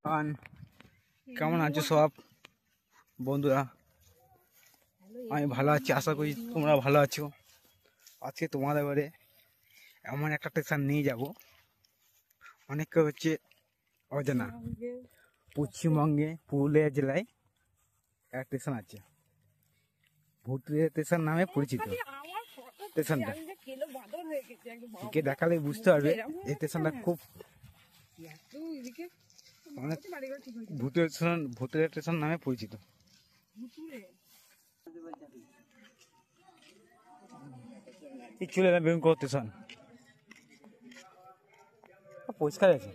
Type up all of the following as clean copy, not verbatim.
খান কেমন আছো সব বন্ধুরা? আমি ভালো আছি, আশা করি তোমরা ভালো আছো। আজকে তোমাদের বাড়ি এমন একটা স্টেশন নিয়ে যাব, অনেকে হচ্ছে অজানা। পশ্চিমবঙ্গে পুরুলিয়া জেলায় একটা স্টেশন আছে, ভুতুড়ে স্টেশন নামে পরিচিত। স্টেশনটা কে দেখালে বুঝতে পারবে এই স্টেশনটা খুব ভুতুড়ে স্টেশন নামে পরিচিত। চলে এলাম বেগুনকোট স্টেশন, পরিষ্কার আছে।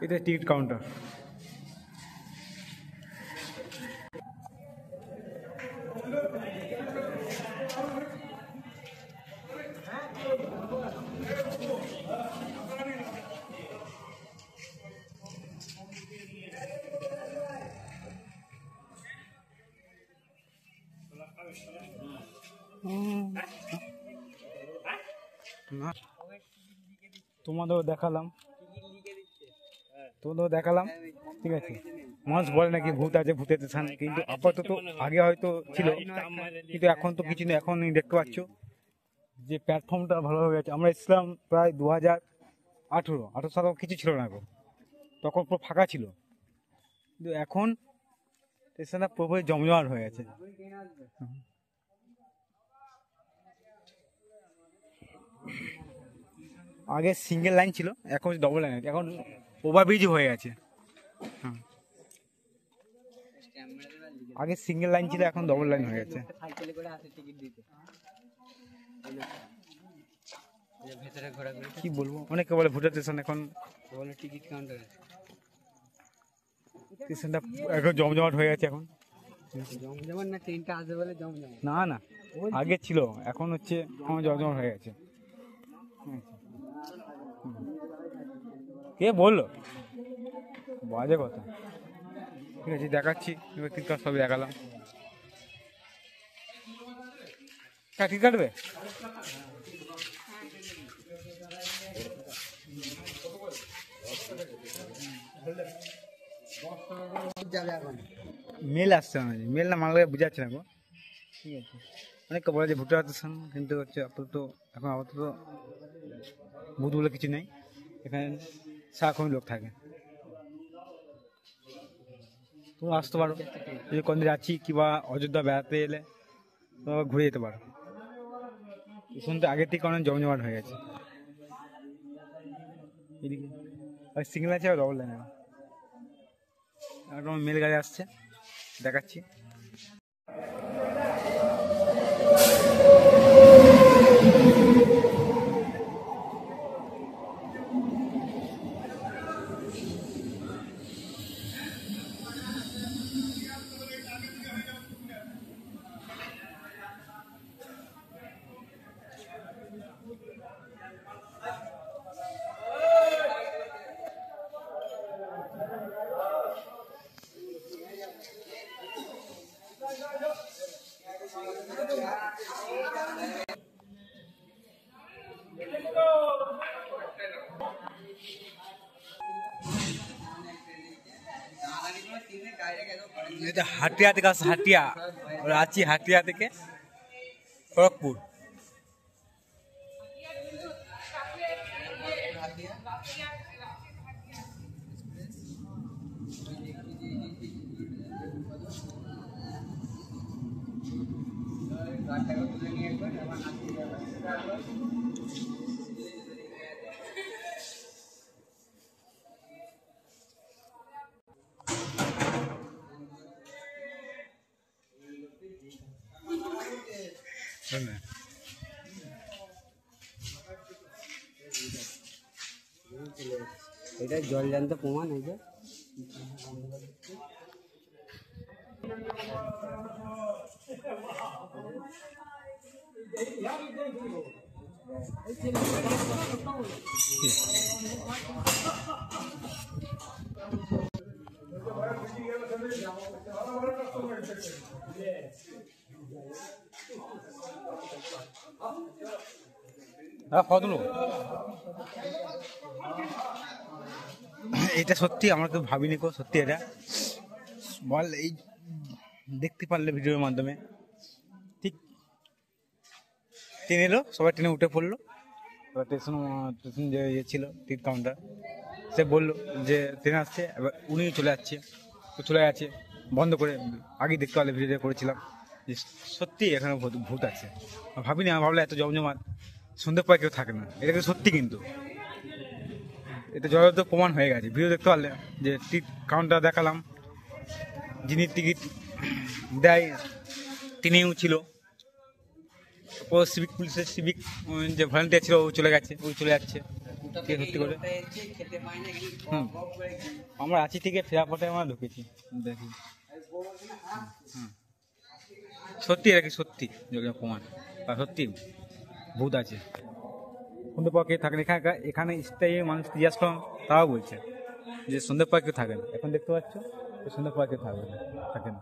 এটা টিকিট কাউন্টার। তোমাদেরও দেখালাম, ঠিক আছে। মানুষ বলে নাকি ভূত আছে, ভূতের স্থান, কিন্তু আপাতত আগে হয়তো ছিল, কিন্তু এখন তো কিছু নেই। এখন দেখতে পাচ্ছ যে প্ল্যাটফর্মটা ভালো হয়ে গেছে। আমরা এসেছিলাম প্রায় 2018 সালে, কিছু ছিল না এখন, তখন পুরো ফাঁকা ছিল, কিন্তু এখন স্টেশনটা পুরোপুরি জমজমাট হয়ে গেছে। আগে সিঙ্গেল লাইন ছিল, এখন ডবল লাইন আছে, এখন ওভারব্রিজ হয়ে গেছে। আগে সিঙ্গেল লাইন ছিল, এখন ডবল লাইন হয়ে গেছে। কি বলবো, অনেকে বলে ভুটার স্টেশন, এখন বলে টিকিট কাউন্টার। স্টেশনটা এখন জমজমাট হয়ে গেছে। এখন জমজমাট না, ট্রেনটা আসবে বলে জমজমাট না, না আগে ছিল, এখন হচ্ছে জমজমাট হয়ে গেছে। কে বললো বাজে কথা? ঠিক আছে, দেখাচ্ছি সবই দেখালাম। টিকিট কাটবে? মেল আসছে, মেল না মানলে বুঝাচ্ছে না গো। ঠিক আছে, অনেককে বলে যে ভুটার স্টেশন, কিন্তু হচ্ছে আপাতত এখন ভূত বলে কিছু নেই, এখানে সারাক্ষণ লোক থাকে। তুমি আসতে পারো, যদি কোনদিন যাচ্ছি কিংবা অযোধ্যা বেড়াতে এলে তো ঘুরে যেতে পারো। স্টেশনটা আগের থেকে অনেক জমজমাট হয়ে গেছে। এদিকে সিঙ্গেল আছে আর ডবল লাইন। এখন মেল গাড়ি আসছে, দেখাচ্ছি। এটা হাটিয়া থেকে আসছে, হাটিয়া রাঁচি, হাটিয়া থেকে খড়গপুর। এটা জলজান্ত প্রমাণ হয়েছে। এটা সত্যি আমরা তো ভাবিনি কো, সত্যি এটা বল। এই দেখতে পারলে ভিডিওর মাধ্যমে ঠিক ট্রেন এলো, সবাই ট্রেনে উঠে পড়লো। এবার স্টেশন যে ইয়ে ছিল টিকিট কাউন্টার, সে বললো যে ট্রেন আসছে, এবার উনি চলে যাচ্ছে, তো চলে গেছে বন্ধ করে। আগেই দেখতে পারলে ভিডিও করেছিলাম যে সত্যি এখানে ভূত আছে। ভাবিনি, আমি ভাবলাম এত জমজমাট সন্ধ্যের পর কেউ থাকে না, এটা কিন্তু সত্যি। কিন্তু এটা যত প্রমাণ হয়ে গেছে, ভিডিও দেখতে পারলে যে টিকিট কাউন্টার দেখালাম, যিনি টিকিট দেয় তিনিও ছিল। সিভিক পুলিশের সিভিক যে ভলেন্টিয়ার ছিল ও চলে গেছে, ওই চলে যাচ্ছে সত্যি করে। আমরা আছি থেকে ফেরা পথে আমরা ঢুকেছি, দেখি সত্যি এটা কি সত্যি প্রমাণ, সত্যি ভূত আছে। সন্ধ্যে পর কেউ থাকেন এখানে স্থায়ী মানুষ জিজ্ঞাসা করলাম, তারাও বলছে যে সন্ধ্যের পর কেউ থাকেন। এখন দেখতে পাচ্ছ সন্ধ্যের পর কেউ থাকেন।